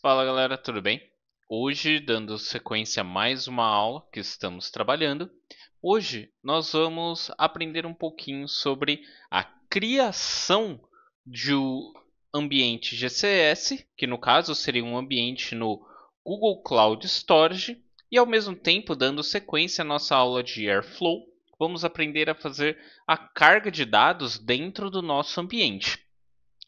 Fala galera, tudo bem? Hoje, dando sequência a mais uma aula que estamos trabalhando, hoje nós vamos aprender um pouquinho sobre a criação de um ambiente GCS, que no caso seria um ambiente no Google Cloud Storage, e ao mesmo tempo, dando sequência à nossa aula de Airflow, vamos aprender a fazer a carga de dados dentro do nosso ambiente.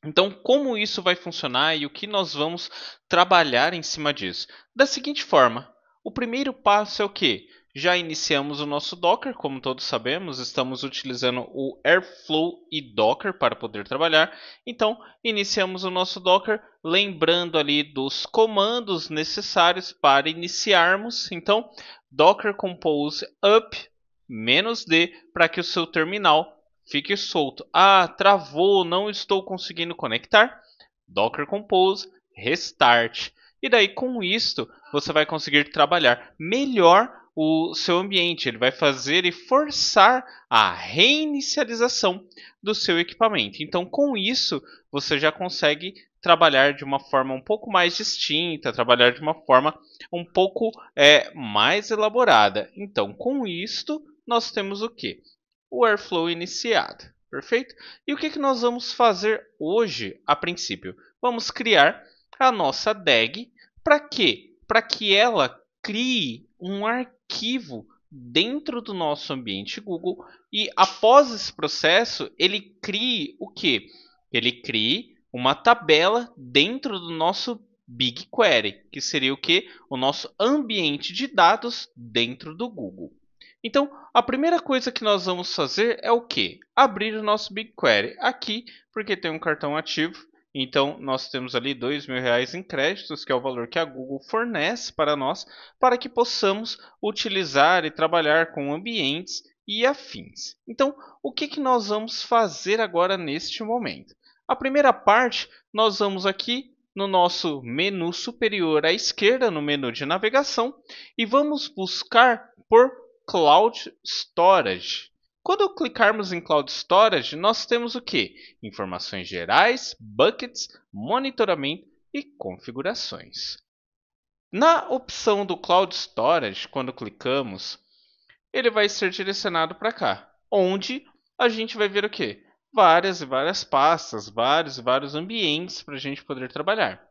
Então, como isso vai funcionar e o que nós vamos trabalhar em cima disso? Da seguinte forma, o primeiro passo é o quê? Já iniciamos o nosso Docker, como todos sabemos, estamos utilizando o Airflow e Docker para poder trabalhar. Então, iniciamos o nosso Docker, lembrando ali dos comandos necessários para iniciarmos. Então, Docker Compose up -d para que o seu terminal fique solto. Ah, travou, não estou conseguindo conectar. Docker Compose, restart. E daí com isto você vai conseguir trabalhar melhor o seu ambiente. Ele vai fazer e forçar a reinicialização do seu equipamento. Então com isso você já consegue trabalhar de uma forma um pouco mais distinta, trabalhar de uma forma um pouco mais elaborada. Então com isto nós temos o que? O Airflow iniciado, perfeito? E o que nós vamos fazer hoje, a princípio? Vamos criar a nossa DAG. Para quê? Para que ela crie um arquivo dentro do nosso ambiente Google e após esse processo ele crie o quê? Ele crie uma tabela dentro do nosso BigQuery, que seria o quê? O nosso ambiente de dados dentro do Google. Então, a primeira coisa que nós vamos fazer é o quê? Abrir o nosso BigQuery aqui, porque tem um cartão ativo. Então, nós temos ali R$ 2.000 em créditos, que é o valor que a Google fornece para nós, para que possamos utilizar e trabalhar com ambientes e afins. Então, o que nós vamos fazer agora neste momento? A primeira parte, nós vamos aqui no nosso menu superior à esquerda, no menu de navegação, e vamos buscar por Cloud Storage. Quando clicarmos em Cloud Storage, nós temos o que? Informações gerais, buckets, monitoramento e configurações. Na opção do Cloud Storage, quando clicamos, ele vai ser direcionado para cá, onde a gente vai ver o que? Várias e várias pastas, vários e vários ambientes para a gente poder trabalhar.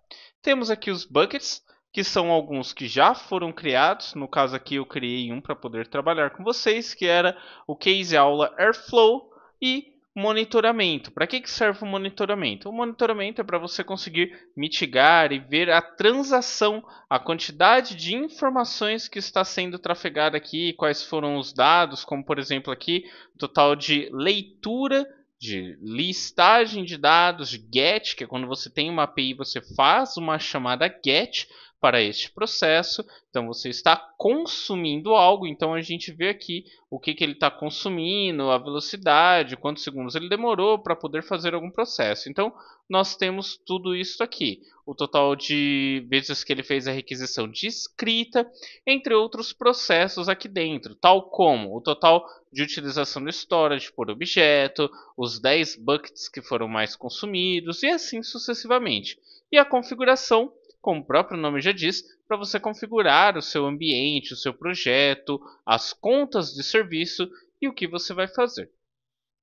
Temos aqui os buckets, que são alguns que já foram criados. No caso aqui eu criei um para poder trabalhar com vocês, que era o Case Aula Airflow e monitoramento. Para que serve o monitoramento? O monitoramento é para você conseguir mitigar e ver a transação, a quantidade de informações que está sendo trafegada aqui, quais foram os dados, como por exemplo aqui, total de leitura, de listagem de dados, de GET, que é quando você tem uma API, você faz uma chamada GET para este processo. Então você está consumindo algo, então a gente vê aqui o que ele está consumindo, a velocidade, quantos segundos ele demorou para poder fazer algum processo. Então nós temos tudo isso aqui, o total de vezes que ele fez a requisição de escrita, entre outros processos aqui dentro, tal como o total de utilização do storage por objeto, os 10 buckets que foram mais consumidos e assim sucessivamente. E a configuração, como o próprio nome já diz, para você configurar o seu ambiente, o seu projeto, as contas de serviço e o que você vai fazer.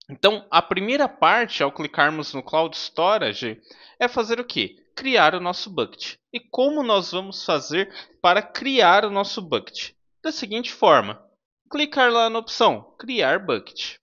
Então, a primeira parte, ao clicarmos no Cloud Storage, é fazer o quê? Criar o nosso bucket. E como nós vamos fazer para criar o nosso bucket? Da seguinte forma, clicar lá na opção Criar Bucket.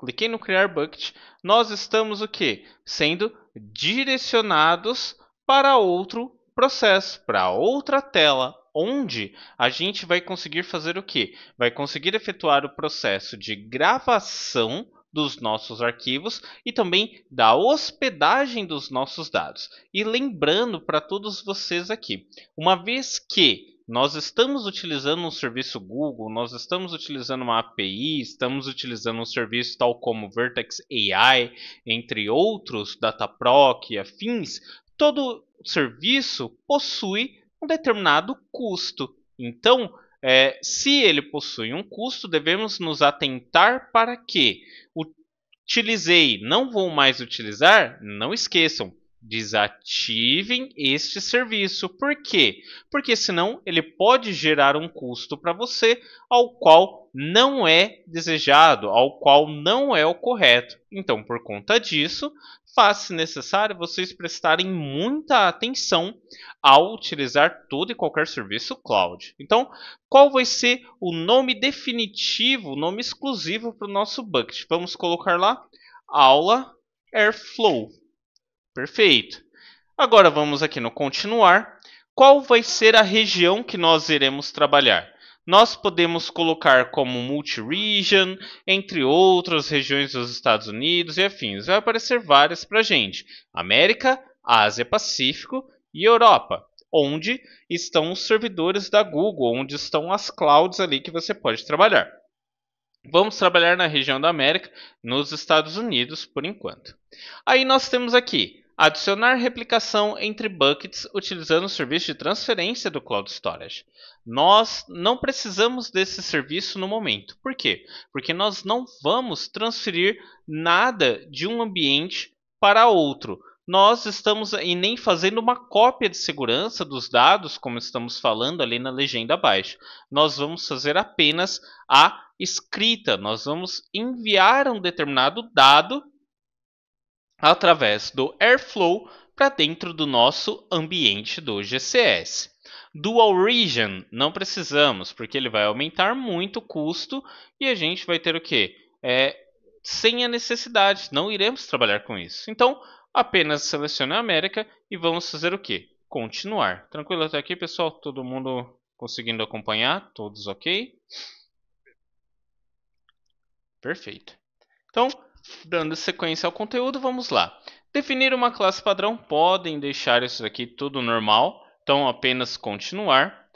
Cliquei no Criar Bucket, nós estamos o quê? Sendo direcionados para outro processo, para outra tela, onde a gente vai conseguir fazer o quê? Vai conseguir efetuar o processo de gravação dos nossos arquivos e também da hospedagem dos nossos dados. E lembrando para todos vocês aqui, uma vez que nós estamos utilizando um serviço Google, nós estamos utilizando uma API, estamos utilizando um serviço tal como Vertex AI, entre outros, Dataproc e afins, todo serviço possui um determinado custo. Então, se ele possui um custo, devemos nos atentar para que utilizei, não vou mais utilizar, não esqueçam, desativem este serviço. Por quê? Porque senão ele pode gerar um custo para você ao qual não é desejado, ao qual não é o correto. Então, por conta disso, faz-se necessário vocês prestarem muita atenção ao utilizar todo e qualquer serviço cloud. Então, qual vai ser o nome definitivo, o nome exclusivo para o nosso bucket? Vamos colocar lá aula Airflow. Perfeito. Agora vamos aqui no continuar. Qual vai ser a região que nós iremos trabalhar? Nós podemos colocar como multi-region, entre outras regiões dos Estados Unidos e afins. Vai aparecer várias para a gente. América, Ásia, Pacífico e Europa, onde estão os servidores da Google, onde estão as clouds ali que você pode trabalhar. Vamos trabalhar na região da América, nos Estados Unidos, por enquanto. Aí nós temos aqui, adicionar replicação entre buckets utilizando o serviço de transferência do Cloud Storage. Nós não precisamos desse serviço no momento. Por quê? Porque nós não vamos transferir nada de um ambiente para outro. Nós estamos e nem fazendo uma cópia de segurança dos dados, como estamos falando ali na legenda abaixo. Nós vamos fazer apenas a escrita. Nós vamos enviar um determinado dado através do Airflow para dentro do nosso ambiente do GCS. Dual Region não precisamos, porque ele vai aumentar muito o custo e a gente vai ter o quê? Sem a necessidade, não iremos trabalhar com isso. Então, apenas selecione a América e vamos fazer o quê? Continuar. Tranquilo até aqui, pessoal? Todo mundo conseguindo acompanhar? Todos ok? Perfeito. Então, dando sequência ao conteúdo, vamos lá. Definir uma classe padrão, podem deixar isso aqui tudo normal, então apenas continuar.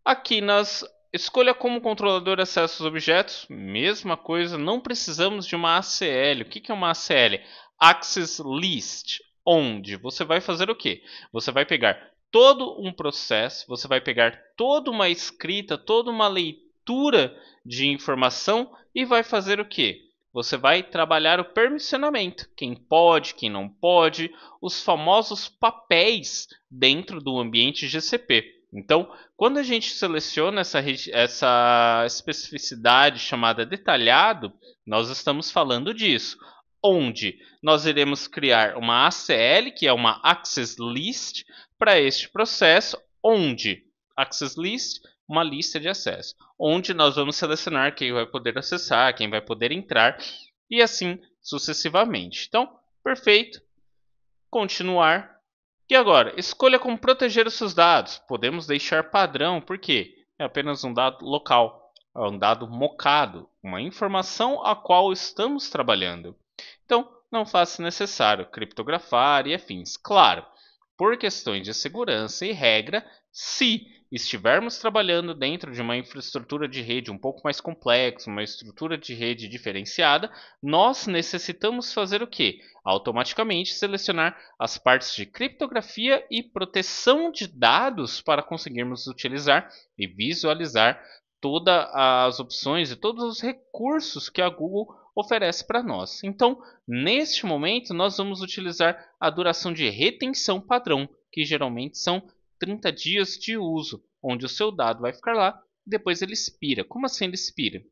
Aqui nas escolha como controlador acesso aos objetos, mesma coisa, não precisamos de uma ACL. O que é uma ACL? Access List, onde você vai fazer o quê? Você vai pegar todo um processo, você vai pegar toda uma escrita, toda uma leitura de informação e vai fazer o quê? Você vai trabalhar o permissionamento, quem pode, quem não pode, os famosos papéis dentro do ambiente GCP. Então, quando a gente seleciona essa especificidade chamada detalhado, nós estamos falando disso, onde nós iremos criar uma ACL, que é uma Access List, para este processo, onde Access List, uma lista de acesso, onde nós vamos selecionar quem vai poder acessar, quem vai poder entrar e assim sucessivamente. Então, perfeito. Continuar. E agora, escolha como proteger os seus dados. Podemos deixar padrão, porque é apenas um dado local, é um dado mocado, uma informação a qual estamos trabalhando. Então, não faça necessário criptografar e afins. Claro, por questões de segurança e regra, se estivermos trabalhando dentro de uma infraestrutura de rede um pouco mais complexa, uma estrutura de rede diferenciada, nós necessitamos fazer o quê? Automaticamente selecionar as partes de criptografia e proteção de dados para conseguirmos utilizar e visualizar todas as opções e todos os recursos que a Google oferece para nós. Então, neste momento, nós vamos utilizar a duração de retenção padrão, que geralmente são 30 dias de uso, onde o seu dado vai ficar lá e depois ele expira. Como assim ele expira?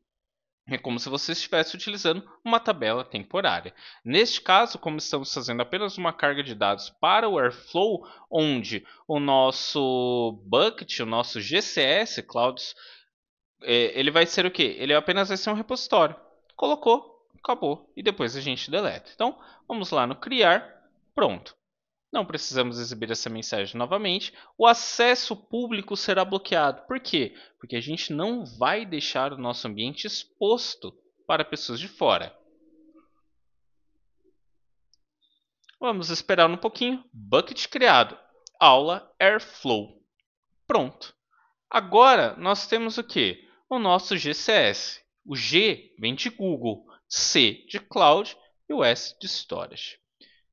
É como se você estivesse utilizando uma tabela temporária. Neste caso, como estamos fazendo apenas uma carga de dados para o Airflow, onde o nosso bucket, o nosso GCS, Clouds, ele vai ser o quê? Ele apenas vai ser um repositório. Colocou, acabou, e depois a gente deleta. Então, vamos lá no criar, pronto. Não precisamos exibir essa mensagem novamente. O acesso público será bloqueado. Por quê? Porque a gente não vai deixar o nosso ambiente exposto para pessoas de fora. Vamos esperar um pouquinho. Bucket criado. Aula Airflow. Pronto. Agora nós temos o quê? O nosso GCS. O G vem de Google, C de Cloud e o S de Storage.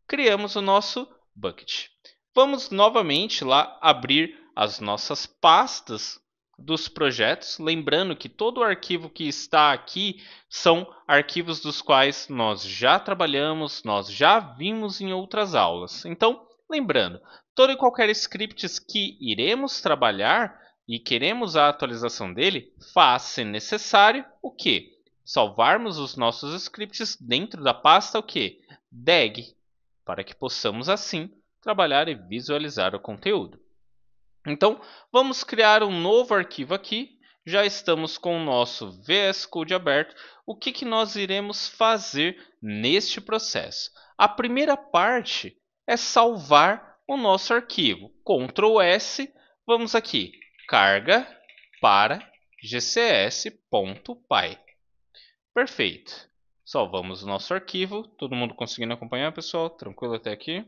Criamos o nosso bucket. Vamos novamente lá abrir as nossas pastas dos projetos, lembrando que todo o arquivo que está aqui são arquivos dos quais nós já trabalhamos, nós já vimos em outras aulas. Então, Lembrando, todo e qualquer script que iremos trabalhar e queremos a atualização dele, faz, se necessário, o quê? Salvarmos os nossos scripts dentro da pasta o quê? DAG, para que possamos assim trabalhar e visualizar o conteúdo. Então, vamos criar um novo arquivo aqui. Já estamos com o nosso VS Code aberto. O que nós iremos fazer neste processo? A primeira parte é salvar o nosso arquivo. Ctrl S, vamos aqui, carga para gcs.py. Perfeito. Salvamos o nosso arquivo. Todo mundo conseguindo acompanhar, pessoal? Tranquilo até aqui?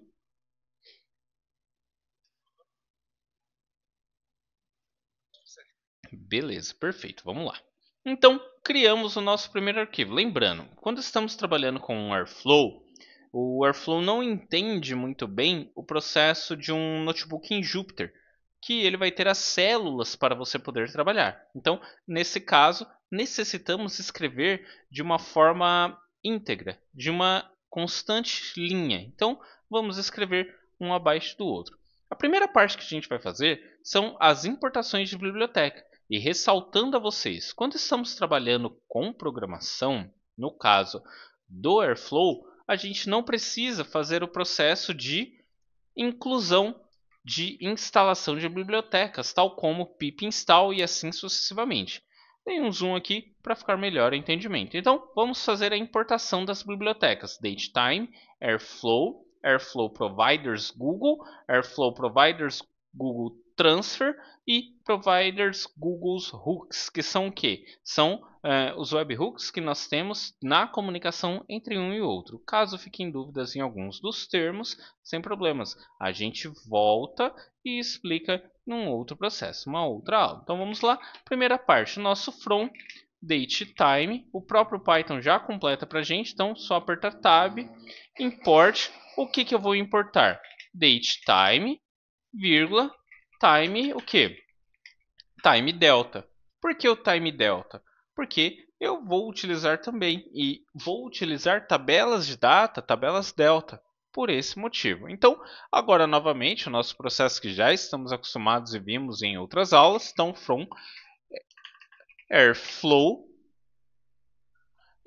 Beleza, perfeito. Vamos lá. Então, criamos o nosso primeiro arquivo. Lembrando, quando estamos trabalhando com um Airflow, o Airflow não entende muito bem o processo de um notebook em Jupyter, que ele vai ter as células para você poder trabalhar. Então, nesse caso, necessitamos escrever de uma forma íntegra, de uma constante linha. Então, vamos escrever um abaixo do outro. A primeira parte que a gente vai fazer são as importações de biblioteca. E ressaltando a vocês, quando estamos trabalhando com programação, no caso do Airflow, a gente não precisa fazer o processo de inclusão de instalação de bibliotecas, tal como pip install e assim sucessivamente. Tem um zoom aqui para ficar melhor o entendimento. Então, vamos fazer a importação das bibliotecas Datetime, Airflow, Airflow Providers Google, Airflow Providers Google Transfer e Providers Google's Hooks, que são o quê? São os webhooks que nós temos na comunicação entre um e outro. Caso fiquem dúvidas em alguns dos termos, sem problemas, a gente volta e explica num outro processo, uma outra aula. Então vamos lá, primeira parte, nosso from datetime, o próprio Python já completa para a gente, então só apertar tab, import, o que eu vou importar? Datetime, vírgula, time, o que? Time delta. Por que o time delta? Porque eu vou utilizar também e vou utilizar tabelas de data, tabelas delta, por esse motivo. Então, agora novamente, o nosso processo que já estamos acostumados e vimos em outras aulas, então from Airflow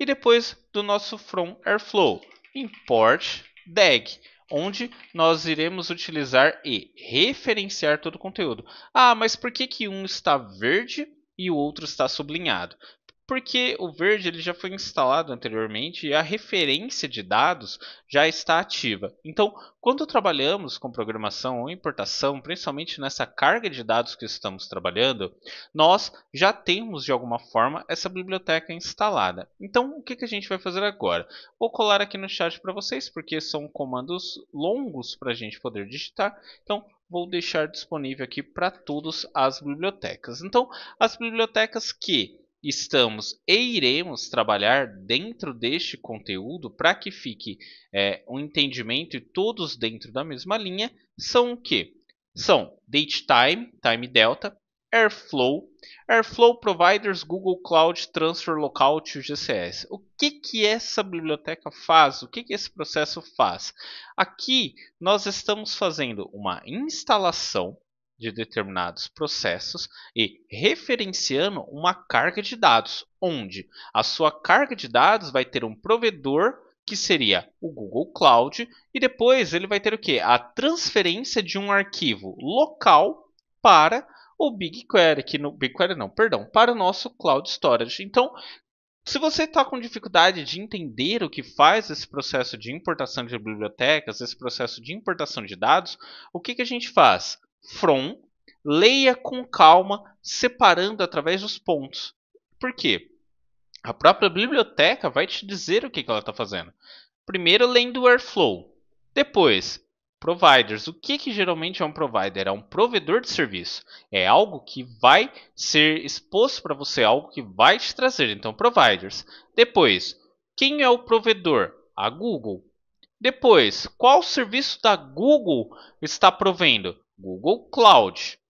e depois do nosso from Airflow, import DAG, onde nós iremos utilizar e referenciar todo o conteúdo. Ah, mas por que um está verde e o outro está sublinhado? Porque o verde ele já foi instalado anteriormente e a referência de dados já está ativa. Então, quando trabalhamos com programação ou importação, principalmente nessa carga de dados que estamos trabalhando, nós já temos de alguma forma essa biblioteca instalada. Então, o que a gente vai fazer agora? Vou colar aqui no chat para vocês, porque são comandos longos para a gente poder digitar. Então, vou deixar disponível aqui para todas as bibliotecas. Então, as bibliotecas que estamos e iremos trabalhar dentro deste conteúdo para que fique um entendimento e todos dentro da mesma linha são o que? São Datetime, Time Delta, Airflow, Airflow Providers Google Cloud Transfer Local to GCS. O que essa biblioteca faz? O que esse processo faz? Aqui nós estamos fazendo uma instalação de determinados processos e referenciando uma carga de dados, onde a sua carga de dados vai ter um provedor que seria o Google Cloud e depois ele vai ter o que? A transferência de um arquivo local para o BigQuery, que no BigQuery não, perdão, para o nosso Cloud Storage. Então, se você está com dificuldade de entender o que faz esse processo de importação de bibliotecas, esse processo de importação de dados, o que a gente faz? From, leia com calma, separando através dos pontos. Por quê? A própria biblioteca vai te dizer o que ela está fazendo. Primeiro, lendo o Airflow. Depois, providers. O que geralmente é um provider? É um provedor de serviço. É algo que vai ser exposto para você, algo que vai te trazer. Então, providers. Depois, quem é o provedor? A Google. Depois, qual serviço da Google está provendo? Google Cloud.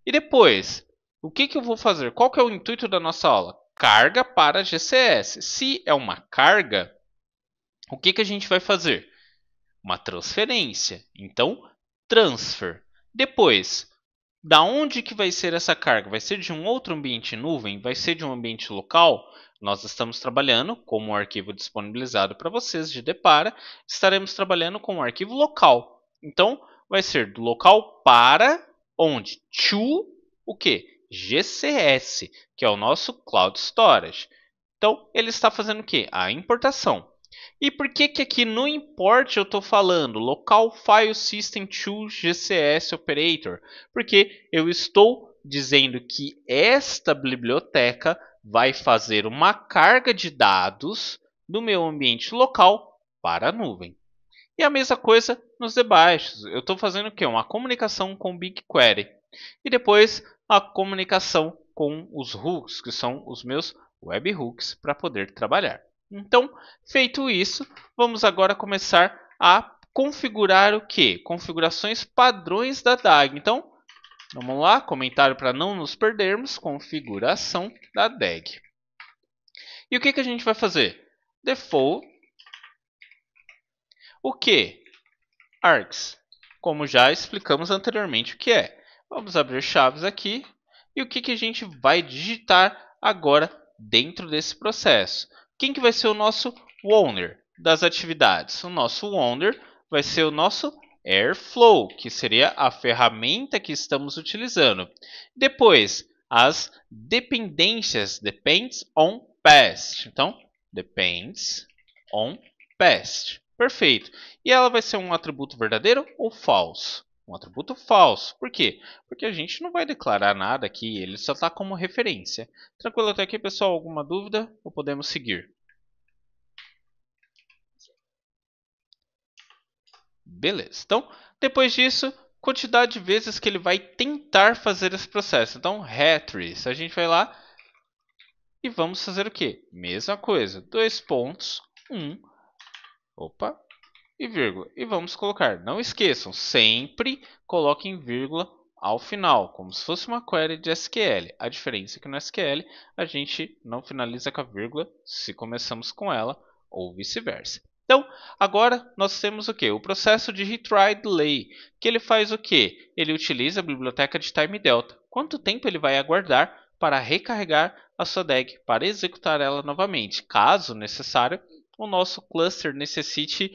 E depois, o que eu vou fazer? Qual que é o intuito da nossa aula? Carga para GCS. Se é uma carga, o que a gente vai fazer? Uma transferência. Então, transfer. Depois, da onde que vai ser essa carga? Vai ser de um outro ambiente nuvem? Vai ser de um ambiente local? Nós estamos trabalhando como um arquivo disponibilizado para vocês de Depara, estaremos trabalhando com um arquivo local. Então, vai ser do local para onde? To o quê? GCS, que é o nosso Cloud Storage. Então, ele está fazendo o quê? A importação. E por que aqui no import eu estou falando local file system to GCS operator? Porque eu estou dizendo que esta biblioteca vai fazer uma carga de dados do meu ambiente local para a nuvem. E a mesma coisa nos debaixos. Eu estou fazendo o quê? Uma comunicação com o BigQuery. E depois a comunicação com os hooks, que são os meus webhooks, para poder trabalhar. Então, feito isso, vamos agora começar a configurar o que? Configurações padrões da DAG. Então, vamos lá, comentário para não nos perdermos, configuração da DAG. E o que a gente vai fazer? Default, o que? Args, como já explicamos anteriormente o que é. Vamos abrir chaves aqui e o que a gente vai digitar agora dentro desse processo. Quem que vai ser o nosso owner das atividades? O nosso owner vai ser o nosso Airflow, que seria a ferramenta que estamos utilizando. Depois, as dependências, depends on past. Então, depends on past. Perfeito. E ela vai ser um atributo verdadeiro ou falso? Um atributo falso. Por quê? Porque a gente não vai declarar nada aqui, ele só está como referência. Tranquilo até aqui, pessoal? Alguma dúvida? Ou podemos seguir? Beleza. Então, depois disso, quantidade de vezes que ele vai tentar fazer esse processo. Então, retriz. A gente vai lá e vamos fazer o quê? Mesma coisa. 2 pontos, 1. Opa. E vírgula. E vamos colocar. Não esqueçam, sempre coloquem vírgula ao final, como se fosse uma query de SQL. A diferença é que no SQL a gente não finaliza com a vírgula se começamos com ela ou vice-versa. Então, agora nós temos o que? O processo de retry delay, que ele faz o que? Ele utiliza a biblioteca de time delta. Quanto tempo ele vai aguardar para recarregar a sua DAG, para executar ela novamente, caso necessário, o nosso cluster necessite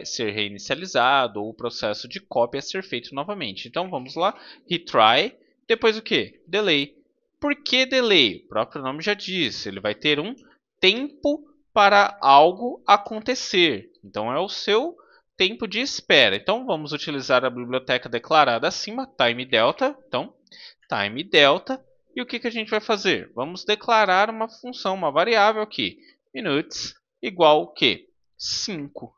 ser reinicializado ou o processo de cópia ser feito novamente. Então vamos lá, retry, depois o que? Delay. Por que delay? O próprio nome já diz, ele vai ter um tempo para algo acontecer. Então é o seu tempo de espera. Então vamos utilizar a biblioteca declarada acima, time delta. Então, time delta. E o que a gente vai fazer? Vamos declarar uma função, uma variável aqui, minutes, igual o quê? 5.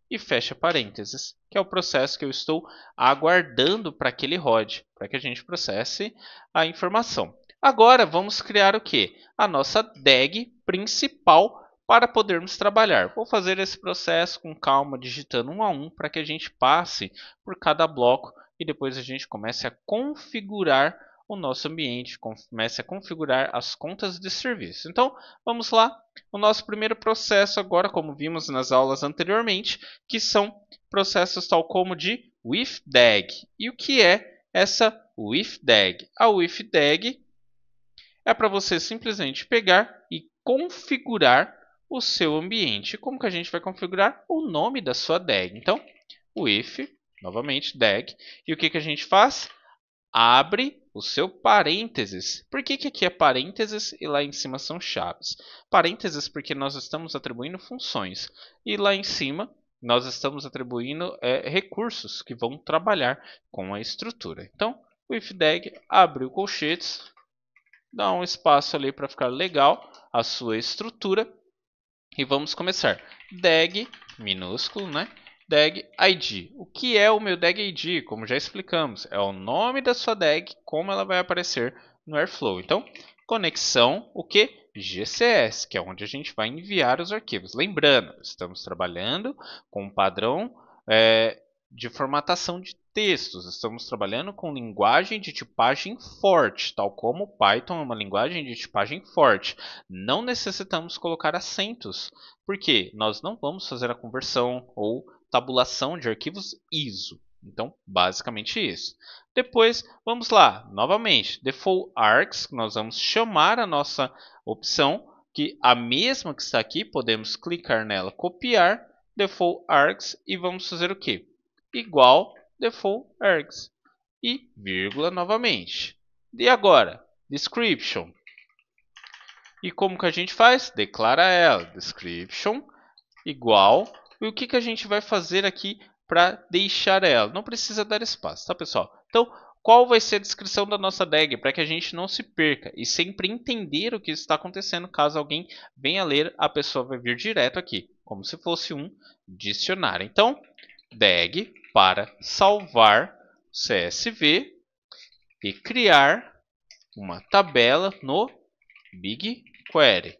E fecha parênteses, que é o processo que eu estou aguardando para que ele rode, para que a gente processe a informação. Agora vamos criar o quê? A nossa DAG principal para podermos trabalhar. Vou fazer esse processo com calma, digitando um a um, para que a gente passe por cada bloco e depois a gente comece a configurar o nosso ambiente, comece a configurar as contas de serviço. Então, vamos lá. O nosso primeiro processo agora, como vimos nas aulas anteriormente, que são processos tal como de withDAG. E o que é essa withDAG? A withDAG é para você simplesmente pegar e configurar o seu ambiente. Como que a gente vai configurar? O nome da sua DAG. Então, with, novamente, DAG. E o que a gente faz? Abre o seu parênteses. Por que aqui é parênteses e lá em cima são chaves? Parênteses porque nós estamos atribuindo funções. E lá em cima nós estamos atribuindo recursos que vão trabalhar com a estrutura. Então, o ifDAG abre o colchetes, dá um espaço ali para ficar legal a sua estrutura. E vamos começar. DAG, minúsculo, né? DAG ID. O que é o meu DAG ID? Como já explicamos, é o nome da sua DAG, como ela vai aparecer no Airflow. Então, conexão, o que? GCS, que é onde a gente vai enviar os arquivos. Lembrando, estamos trabalhando com um padrão de formatação de textos. Estamos trabalhando com linguagem de tipagem forte, tal como o Python é uma linguagem de tipagem forte. Não necessitamos colocar acentos, porque nós não vamos fazer a conversão ou tabulação de arquivos ISO. Então, basicamente isso. Depois, vamos lá, novamente, default args, nós vamos chamar a nossa opção, que a mesma que está aqui, podemos clicar nela, copiar, default args, e vamos fazer o quê? Igual default args, e vírgula novamente. E agora, description. E como que a gente faz? Declara ela, description, igual. E o que, que a gente vai fazer aqui para deixar ela? Não precisa dar espaço, tá, pessoal? Então, qual vai ser a descrição da nossa DAG para que a gente não se perca e sempre entender o que está acontecendo? Caso alguém venha ler, a pessoa vai vir direto aqui, como se fosse um dicionário. Então, DAG para salvar CSV e criar uma tabela no BigQuery.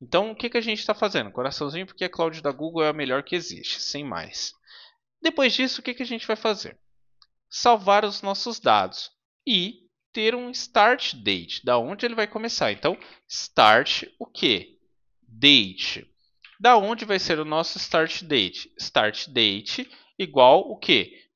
Então, o que a gente está fazendo? Coraçãozinho, porque a cloud da Google é a melhor que existe, sem mais. Depois disso, o que a gente vai fazer? Salvar os nossos dados e ter um start date, da onde ele vai começar. Então, start o quê? Date. Da onde vai ser o nosso start date? Start date igual o quê?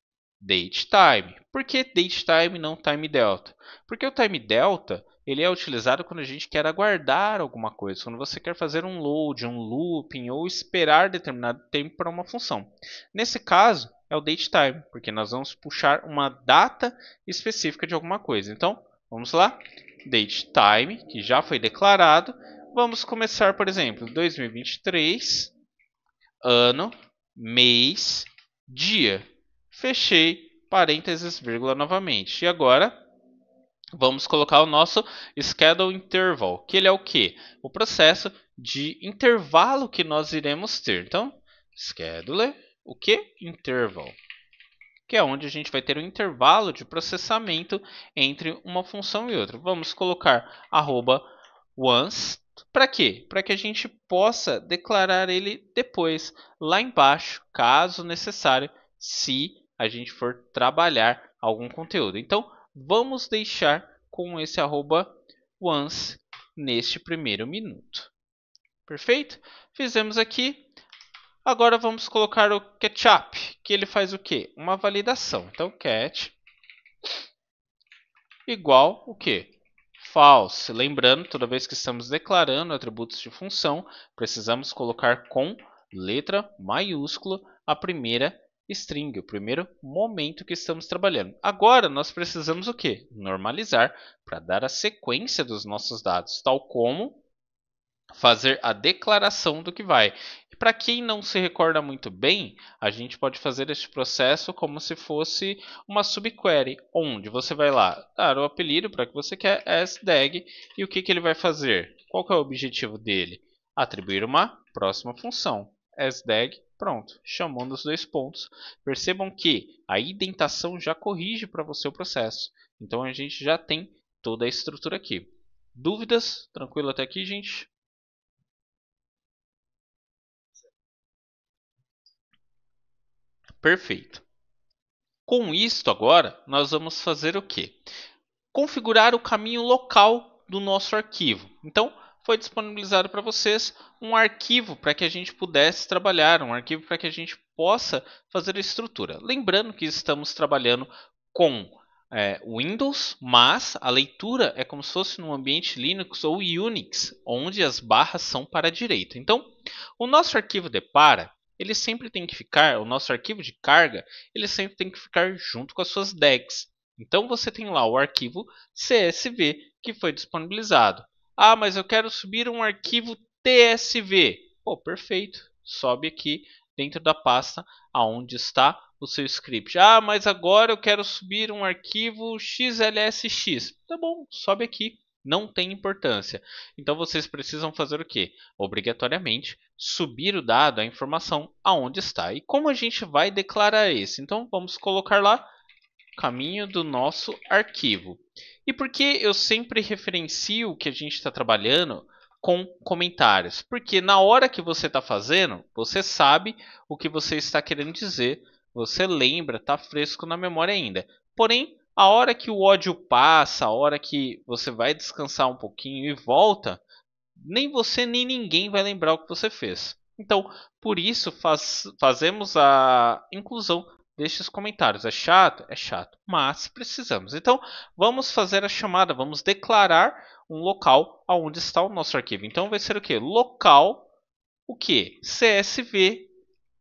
Date time. Por que date time e não time delta? Porque o time delta ele é utilizado quando a gente quer aguardar alguma coisa, quando você quer fazer um load, um looping ou esperar determinado tempo para uma função. Nesse caso é o date time, porque nós vamos puxar uma data específica de alguma coisa. Então, vamos lá, date time, que já foi declarado. Vamos começar, por exemplo, 2023, ano, mês, dia. Fechei, parênteses, vírgula novamente. E agora, vamos colocar o nosso schedule interval, que ele é o quê? O processo de intervalo que nós iremos ter. Então, schedule, o que? Interval, que é onde a gente vai ter um intervalo de processamento entre uma função e outra. Vamos colocar @once, para quê? Para que a gente possa declarar ele depois, lá embaixo, caso necessário, se a gente for trabalhar algum conteúdo. Então, vamos deixar com esse @once neste primeiro minuto. Perfeito? Fizemos aqui. Agora vamos colocar o catch-up, que ele faz o quê? Uma validação. Então, catch igual o quê? False. Lembrando, toda vez que estamos declarando atributos de função, precisamos colocar com letra maiúscula a primeira string, o primeiro momento que estamos trabalhando. Agora, nós precisamos o quê? Normalizar para dar a sequência dos nossos dados, tal como fazer a declaração do que vai. E para quem não se recorda muito bem, a gente pode fazer este processo como se fosse uma subquery, onde você vai lá dar o apelido para que você quer sdag e o que ele vai fazer? Qual que é o objetivo dele? Atribuir uma próxima função. Sdag, pronto, chamando os dois pontos. Percebam que a indentação já corrige para você o processo. Então a gente já tem toda a estrutura aqui. Dúvidas? Tranquilo até aqui, gente? Perfeito. Com isto agora, nós vamos fazer o quê? Configurar o caminho local do nosso arquivo. Então, foi disponibilizado para vocês um arquivo para que a gente pudesse trabalhar, um arquivo para que a gente possa fazer a estrutura. Lembrando que estamos trabalhando com Windows, mas a leitura é como se fosse num ambiente Linux ou Unix, onde as barras são para a direita. Então, o nosso arquivo depara ele sempre tem que ficar, o nosso arquivo de carga, ele sempre tem que ficar junto com as suas DAGs. Então você tem lá o arquivo CSV que foi disponibilizado. Ah, mas eu quero subir um arquivo TSV. Pô, perfeito. Sobe aqui dentro da pasta aonde está o seu script. Ah, mas agora eu quero subir um arquivo XLSX. Tá bom, sobe aqui. Não tem importância. Então vocês precisam fazer o quê? Obrigatoriamente subir o dado, a informação aonde está. E como a gente vai declarar esse? Então vamos colocar lá caminho do nosso arquivo. E por que eu sempre referencio o que a gente está trabalhando com comentários? Porque na hora que você está fazendo, você sabe o que você está querendo dizer, você lembra, está fresco na memória ainda. Porém, a hora que o ódio passa, a hora que você vai descansar um pouquinho e volta, nem você nem ninguém vai lembrar o que você fez. Então, por isso fazemos a inclusão deixe os comentários. É chato? É chato, mas precisamos. Então, vamos fazer a chamada, vamos declarar um local onde está o nosso arquivo. Então, vai ser o que? Local, o que? CSV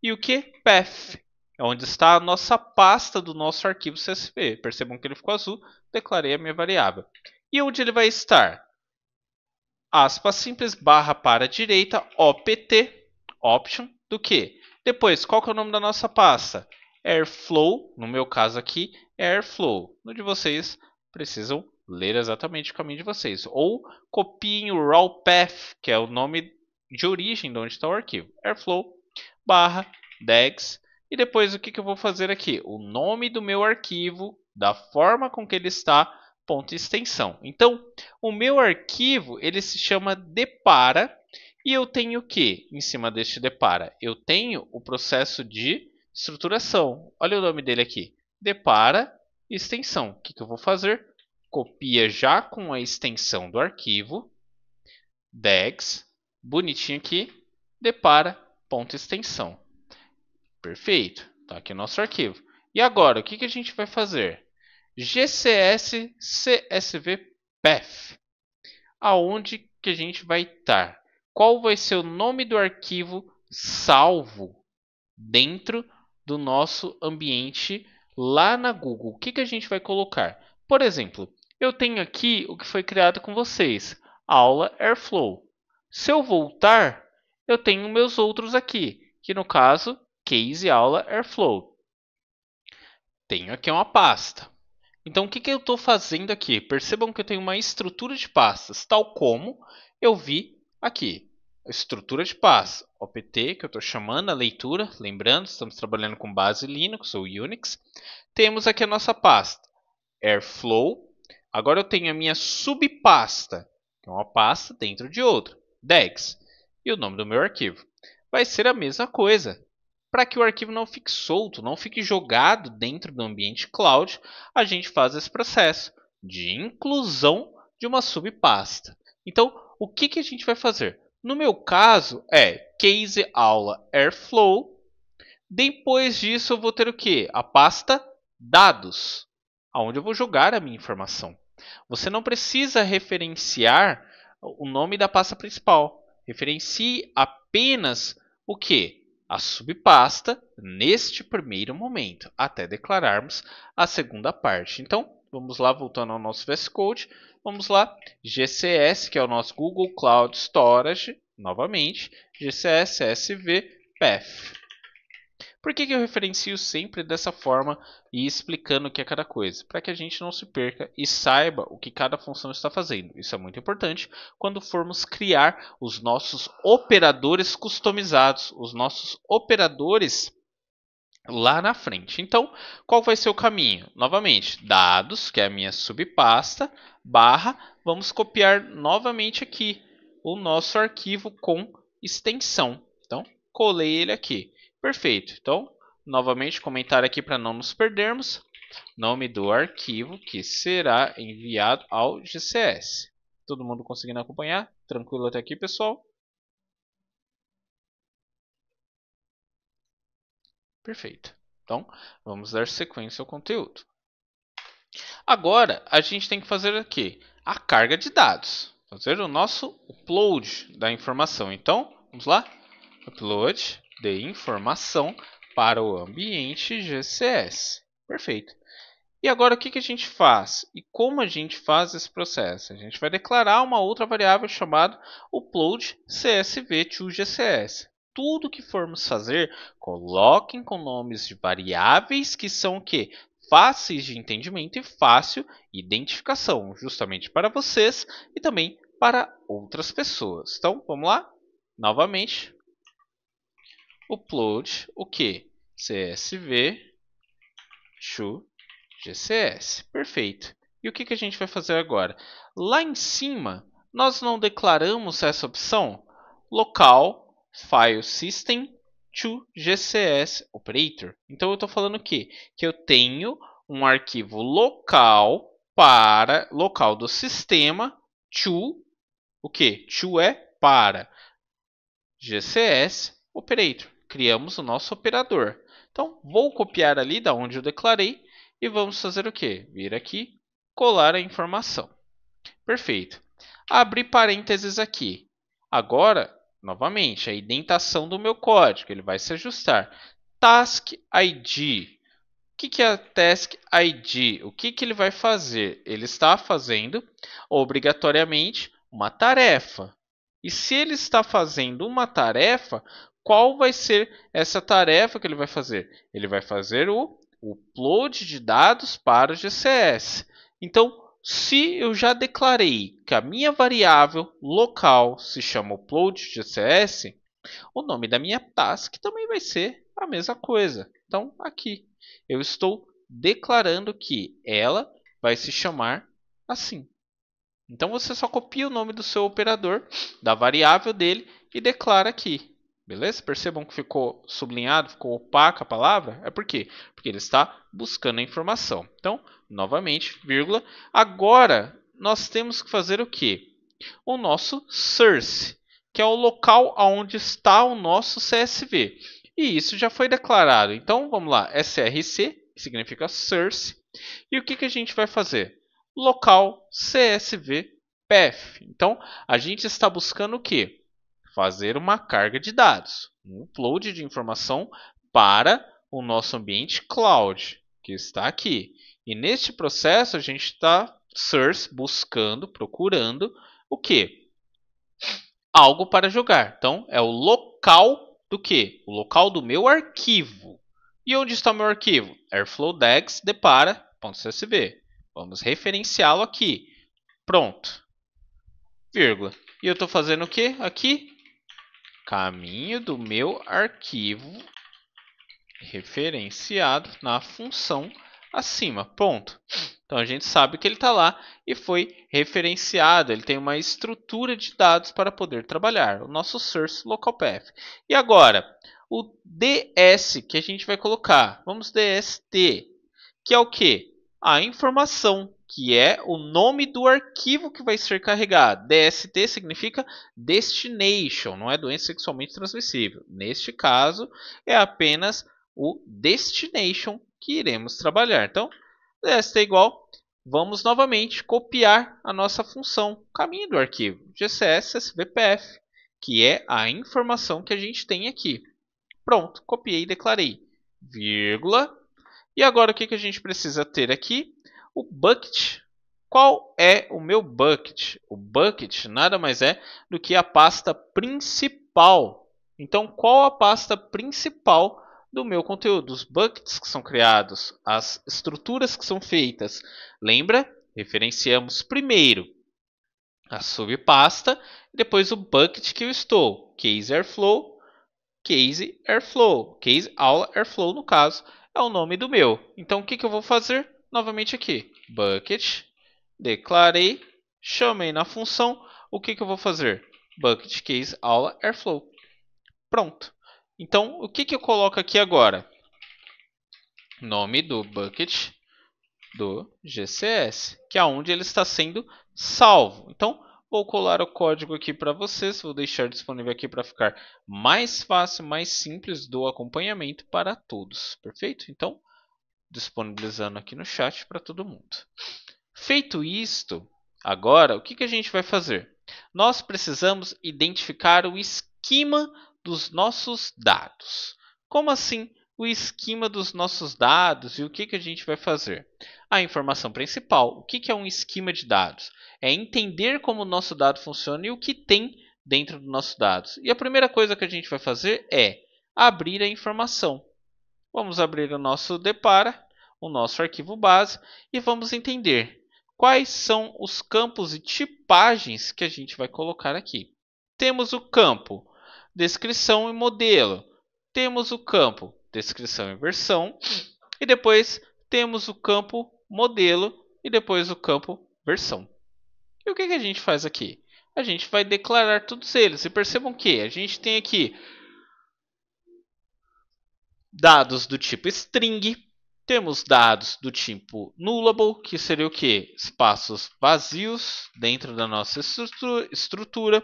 e o que? Path, onde está a nossa pasta do nosso arquivo CSV. Percebam que ele ficou azul, declarei a minha variável. E onde ele vai estar? Aspas simples, barra para a direita, opt, option, do que? Depois, qual que é o nome da nossa pasta? Airflow, no meu caso aqui, Airflow. No de vocês, precisam ler exatamente o caminho de vocês. Ou copiem o raw path, que é o nome de origem de onde está o arquivo. Airflow, barra, degs. E depois, o que eu vou fazer aqui? O nome do meu arquivo, da forma com que ele está, ponto extensão. Então, o meu arquivo ele se chama depara e eu tenho o que em cima deste depara? Eu tenho o processo de estruturação. Olha o nome dele aqui, depara extensão. O que eu vou fazer? Copia já com a extensão do arquivo, degs, bonitinho aqui, depara ponto extensão. Perfeito, está aqui o nosso arquivo. E agora, o que a gente vai fazer? GCS CSV Path. Aonde que a gente vai estar? Qual vai ser o nome do arquivo salvo dentro do nosso ambiente lá na Google? O que a gente vai colocar? Por exemplo, eu tenho aqui o que foi criado com vocês, aula Airflow. Se eu voltar, eu tenho meus outros aqui, que no caso, case aula Airflow. Tenho aqui uma pasta. Então, o que eu estou fazendo aqui? Percebam que eu tenho uma estrutura de pastas, tal como eu vi aqui. Estrutura de pastas, opt, que eu estou chamando a leitura. Lembrando, estamos trabalhando com base Linux ou Unix. Temos aqui a nossa pasta, Airflow. Agora eu tenho a minha subpasta, que é uma pasta dentro de outra, degs. E o nome do meu arquivo vai ser a mesma coisa. Para que o arquivo não fique solto, não fique jogado dentro do ambiente cloud, a gente faz esse processo de inclusão de uma subpasta. Então, o que a gente vai fazer? No meu caso, é case aula Airflow. Depois disso, eu vou ter o quê? A pasta dados, onde eu vou jogar a minha informação. Você não precisa referenciar o nome da pasta principal. Referencie apenas o que? A subpasta neste primeiro momento, até declararmos a segunda parte. Então, vamos lá, voltando ao nosso VS Code, vamos lá, GCS, que é o nosso Google Cloud Storage, novamente, GCS SV Path. Por que eu referencio sempre dessa forma e explicando o que é cada coisa? Para que a gente não se perca e saiba o que cada função está fazendo. Isso é muito importante quando formos criar os nossos operadores customizados, os nossos operadores lá na frente. Então, qual vai ser o caminho? Novamente, dados, que é a minha subpasta, barra, vamos copiar novamente aqui o nosso arquivo com extensão. Então, colei ele aqui. Perfeito. Então, novamente, comentário aqui para não nos perdermos. Nome do arquivo que será enviado ao GCS. Todo mundo conseguindo acompanhar? Tranquilo até aqui, pessoal? Perfeito. Então, vamos dar sequência ao conteúdo. Agora, a gente tem que fazer aqui a carga de dados. Fazer o nosso upload da informação. Então, vamos lá? Upload de informação para o ambiente GCS. Perfeito. E agora o que a gente faz? E como a gente faz esse processo? A gente vai declarar uma outra variável chamada upload CSV to GCS. Tudo que formos fazer, coloquem com nomes de variáveis que são o quê? Fáceis de entendimento e fácil identificação, justamente para vocês e também para outras pessoas. Então, vamos lá? Novamente, upload o que? CSV to GCS. Perfeito. E o que a gente vai fazer agora? Lá em cima, nós não declaramos essa opção local file system to GCS operator. Então eu estou falando o quê? Que eu tenho um arquivo local para local do sistema to o que? To é para GCS operator. Criamos o nosso operador. Então, vou copiar ali da onde eu declarei e vamos fazer o quê? Vir aqui, colar a informação. Perfeito. Abrir parênteses aqui. Agora, novamente, a indentação do meu código, ele vai se ajustar. Task ID. O que é a Task ID? O que ele vai fazer? Ele está fazendo, obrigatoriamente, uma tarefa. E se ele está fazendo uma tarefa, qual vai ser essa tarefa que ele vai fazer? Ele vai fazer o upload de dados para o GCS. Então, se eu já declarei que a minha variável local se chama upload GCS, o nome da minha task também vai ser a mesma coisa. Então, aqui eu estou declarando que ela vai se chamar assim. Então, você só copia o nome do seu operador, da variável dele e declara aqui. Beleza? Percebam que ficou sublinhado, ficou opaca a palavra? É por quê? Porque ele está buscando a informação. Então, novamente, vírgula. Agora, nós temos que fazer o quê? O nosso source, que é o local onde está o nosso CSV. E isso já foi declarado. Então, vamos lá, src, que significa source. E o que a gente vai fazer? Local CSV path. Então, a gente está buscando o quê? Fazer uma carga de dados, um upload de informação para o nosso ambiente cloud, que está aqui. E neste processo, a gente está source, buscando, procurando o quê? Algo para jogar. Então, é o local do quê? O local do meu arquivo. E onde está o meu arquivo? Airflow Degs depara.csv. Vamos referenciá-lo aqui. Pronto. Vírgula. E eu estou fazendo o quê? Aqui, caminho do meu arquivo referenciado na função acima. Ponto. Então a gente sabe que ele está lá e foi referenciado. Ele tem uma estrutura de dados para poder trabalhar. O nosso source local path. E agora, o ds que a gente vai colocar. Vamos dst, que é o quê? A informação, que é o nome do arquivo que vai ser carregado. DST significa destination, não é doença sexualmente transmissível. Neste caso, é apenas o destination que iremos trabalhar. Então, DST igual, vamos novamente copiar a nossa função, caminho do arquivo, GCS SVPF, que é a informação que a gente tem aqui. Pronto, copiei e declarei. Vírgula. E agora o que a gente precisa ter aqui? O bucket. Qual é o meu bucket? O bucket nada mais é do que a pasta principal. Então, qual a pasta principal do meu conteúdo? Os buckets que são criados, as estruturas que são feitas. Lembra? Referenciamos primeiro a subpasta, depois o bucket que eu estou. Case Airflow, Case Airflow. Case Aula Airflow, no caso, é o nome do meu. Então, o que eu vou fazer? Novamente aqui, bucket, declarei, chamei na função, o que eu vou fazer? Bucket Case Aula Airflow. Pronto. Então, o que eu coloco aqui agora? Nome do bucket do GCS, que é onde ele está sendo salvo. Então, vou colar o código aqui para vocês, vou deixar disponível aqui para ficar mais fácil, mais simples do acompanhamento para todos. Perfeito? Então, disponibilizando aqui no chat para todo mundo. Feito isto, agora o que a gente vai fazer? Nós precisamos identificar o esquema dos nossos dados. Como assim o esquema dos nossos dados e o que a gente vai fazer? A informação principal. O que é um esquema de dados? É entender como o nosso dado funciona e o que tem dentro dos nossos dados. E a primeira coisa que a gente vai fazer é abrir a informação. Vamos abrir o nosso depara, o nosso arquivo base e vamos entender quais são os campos e tipagens que a gente vai colocar aqui. Temos o campo descrição e modelo. Temos o campo descrição e versão. E depois temos o campo modelo e depois o campo versão. E o que a gente faz aqui? A gente vai declarar todos eles. E percebam que a gente tem aqui dados do tipo string, temos dados do tipo nullable, que seria o quê? Espaços vazios dentro da nossa estrutura.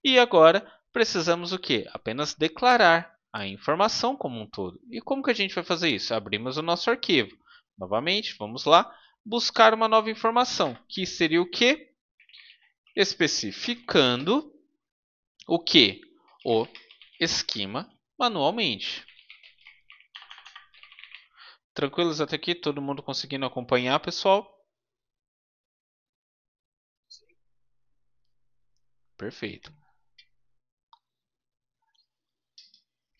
E agora precisamos o quê? Apenas declarar a informação como um todo. E como que a gente vai fazer isso? Abrimos o nosso arquivo. Novamente, vamos lá, buscar uma nova informação, que seria o quê? Especificando o quê? O esquema manualmente. Tranquilos até aqui? Todo mundo conseguindo acompanhar, pessoal? Perfeito.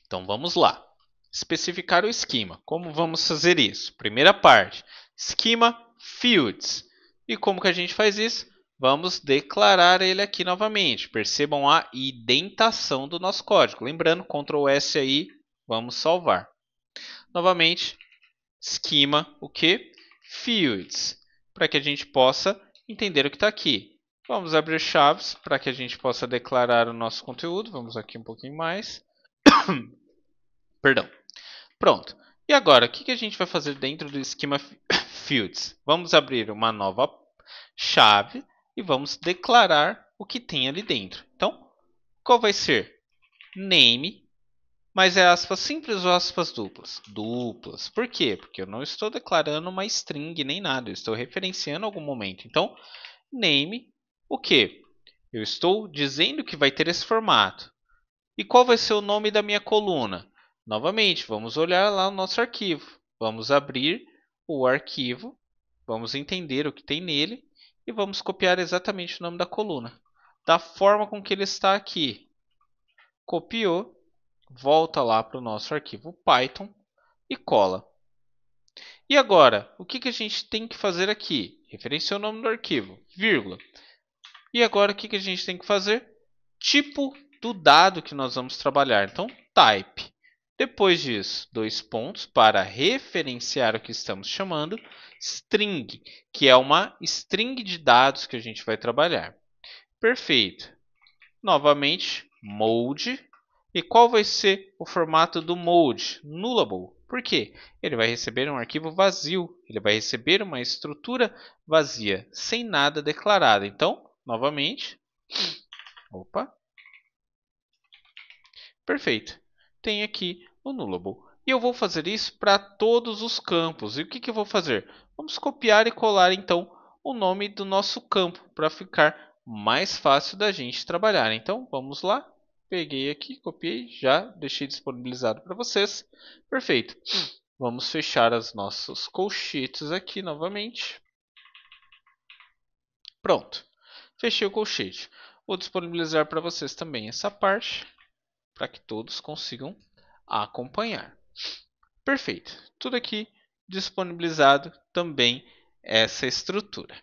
Então vamos lá. Especificar o esquema. Como vamos fazer isso? Primeira parte, esquema fields. E como que a gente faz isso? Vamos declarar ele aqui novamente. Percebam a indentação do nosso código. Lembrando, Ctrl S aí, vamos salvar. Novamente, esquema, o que? Fields, para que a gente possa entender o que está aqui. Vamos abrir chaves para que a gente possa declarar o nosso conteúdo. Vamos aqui um pouquinho mais. Perdão. Pronto. E agora, o que a gente vai fazer dentro do esquema fields? Vamos abrir uma nova chave e vamos declarar o que tem ali dentro. Então, qual vai ser? Name, mas é aspas simples ou aspas duplas? Duplas. Por quê? Porque eu não estou declarando uma string nem nada, eu estou referenciando algum momento. Então, name, o quê? Eu estou dizendo que vai ter esse formato. E qual vai ser o nome da minha coluna? Novamente, vamos olhar lá no nosso arquivo. Vamos abrir o arquivo, vamos entender o que tem nele e vamos copiar exatamente o nome da coluna. Da forma com que ele está aqui. Copiou, volta lá para o nosso arquivo Python e cola. E agora, o que a gente tem que fazer aqui? Referenciar o nome do arquivo, vírgula. E agora, o que a gente tem que fazer? Tipo do dado que nós vamos trabalhar. Então, type. Depois disso, dois pontos para referenciar o que estamos chamando, string, que é uma string de dados que a gente vai trabalhar. Perfeito. Novamente, mode. E qual vai ser o formato do mode? Nullable. Por quê? Ele vai receber um arquivo vazio. Ele vai receber uma estrutura vazia, sem nada declarado. Então, novamente, opa, perfeito. Tem aqui o nullable. E eu vou fazer isso para todos os campos. E o que eu vou fazer? Vamos copiar e colar então o nome do nosso campo para ficar mais fácil da gente trabalhar. Então vamos lá. Peguei aqui, copiei, já deixei disponibilizado para vocês. Perfeito. Vamos fechar os nossos colchetes aqui novamente. Pronto. Fechei o colchete. Vou disponibilizar para vocês também essa parte, para que todos consigam acompanhar. Perfeito. Tudo aqui disponibilizado também essa estrutura.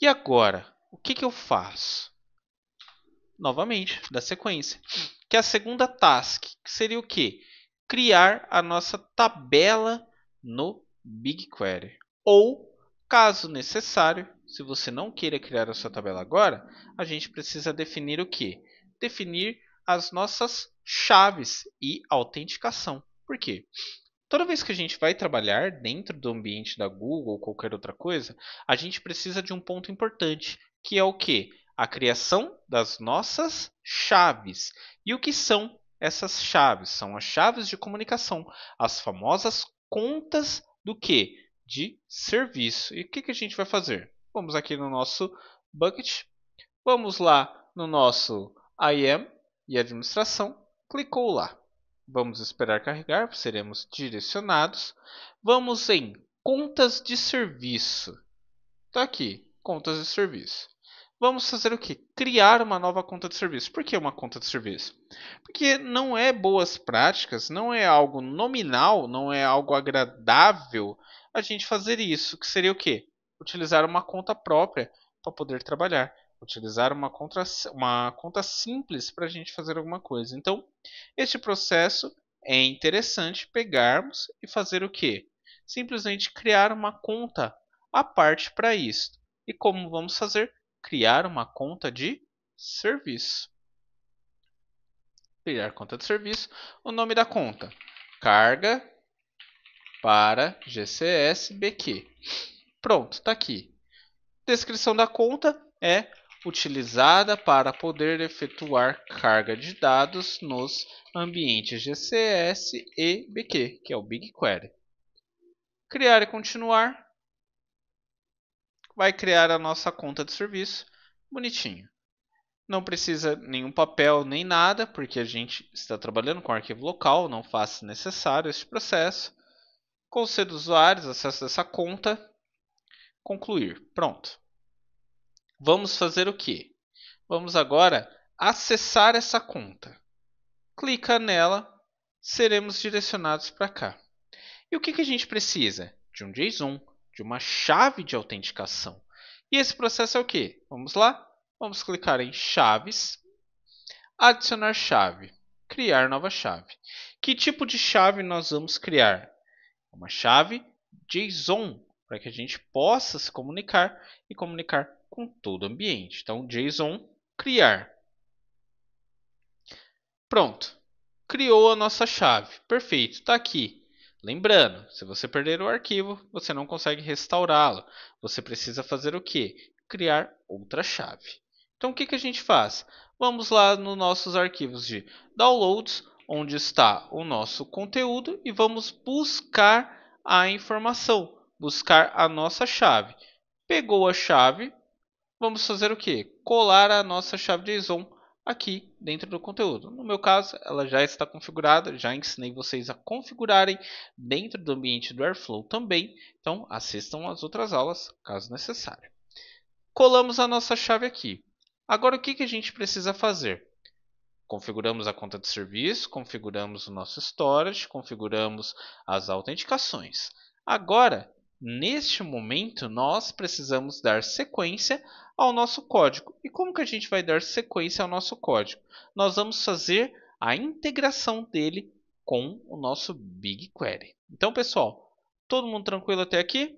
E agora, o que eu faço? Novamente, da sequência, que é a segunda task, que seria o quê? Criar a nossa tabela no BigQuery. Ou, caso necessário, se você não queira criar a sua tabela agora, a gente precisa definir o quê? Definir as nossas chaves e autenticação. Por quê? Toda vez que a gente vai trabalhar dentro do ambiente da Google ou qualquer outra coisa, a gente precisa de um ponto importante, que é o quê? A criação das nossas chaves. E o que são essas chaves? São as chaves de comunicação, as famosas contas do quê? De serviço. E o que a gente vai fazer? Vamos aqui no nosso bucket, vamos lá no nosso IAM e administração, clicou lá. Vamos esperar carregar, seremos direcionados. Vamos em contas de serviço. Está aqui, contas de serviço. Vamos fazer o que? Criar uma nova conta de serviço. Por que uma conta de serviço? Porque não é boas práticas, não é algo nominal, não é algo agradável a gente fazer isso. Que seria o quê? Utilizar uma conta própria para poder trabalhar. Utilizar uma conta simples para a gente fazer alguma coisa. Então, este processo é interessante pegarmos e fazer o quê? Simplesmente criar uma conta à parte para isso. E como vamos fazer? Criar uma conta de serviço. Criar conta de serviço. O nome da conta: carga para GCS BQ. Pronto, está aqui. Descrição da conta é utilizada para poder efetuar carga de dados nos ambientes GCS e BQ, que é o BigQuery. Criar e continuar. Vai criar a nossa conta de serviço, bonitinho. Não precisa nenhum papel nem nada, porque a gente está trabalhando com arquivo local, não faz necessário esse processo. Conselho dos usuários, acesso dessa conta, concluir. Pronto. Vamos fazer o quê? Vamos agora acessar essa conta. Clica nela, seremos direcionados para cá. E o que a gente precisa? De um JSON, de uma chave de autenticação. E esse processo é o quê? Vamos lá? Vamos clicar em chaves, adicionar chave, criar nova chave. Que tipo de chave nós vamos criar? Uma chave JSON, para que a gente possa se comunicar e comunicar com todo o ambiente. Então, JSON, criar. Pronto. Criou a nossa chave. Perfeito, está aqui. Lembrando, se você perder o arquivo, você não consegue restaurá-lo. Você precisa fazer o quê? Criar outra chave. Então, o que a gente faz? Vamos lá nos nossos arquivos de downloads, onde está o nosso conteúdo, e vamos buscar a informação, buscar a nossa chave. Pegou a chave, vamos fazer o quê? Colar a nossa chave JSON aqui dentro do conteúdo. No meu caso, ela já está configurada, já ensinei vocês a configurarem dentro do ambiente do Airflow também, então assistam as outras aulas caso necessário. Colamos a nossa chave aqui. Agora o que a gente precisa fazer? Configuramos a conta de serviço, configuramos o nosso storage, configuramos as autenticações. Agora, neste momento, nós precisamos dar sequência ao nosso código. E como que a gente vai dar sequência ao nosso código? Nós vamos fazer a integração dele com o nosso BigQuery. Então, pessoal, todo mundo tranquilo até aqui?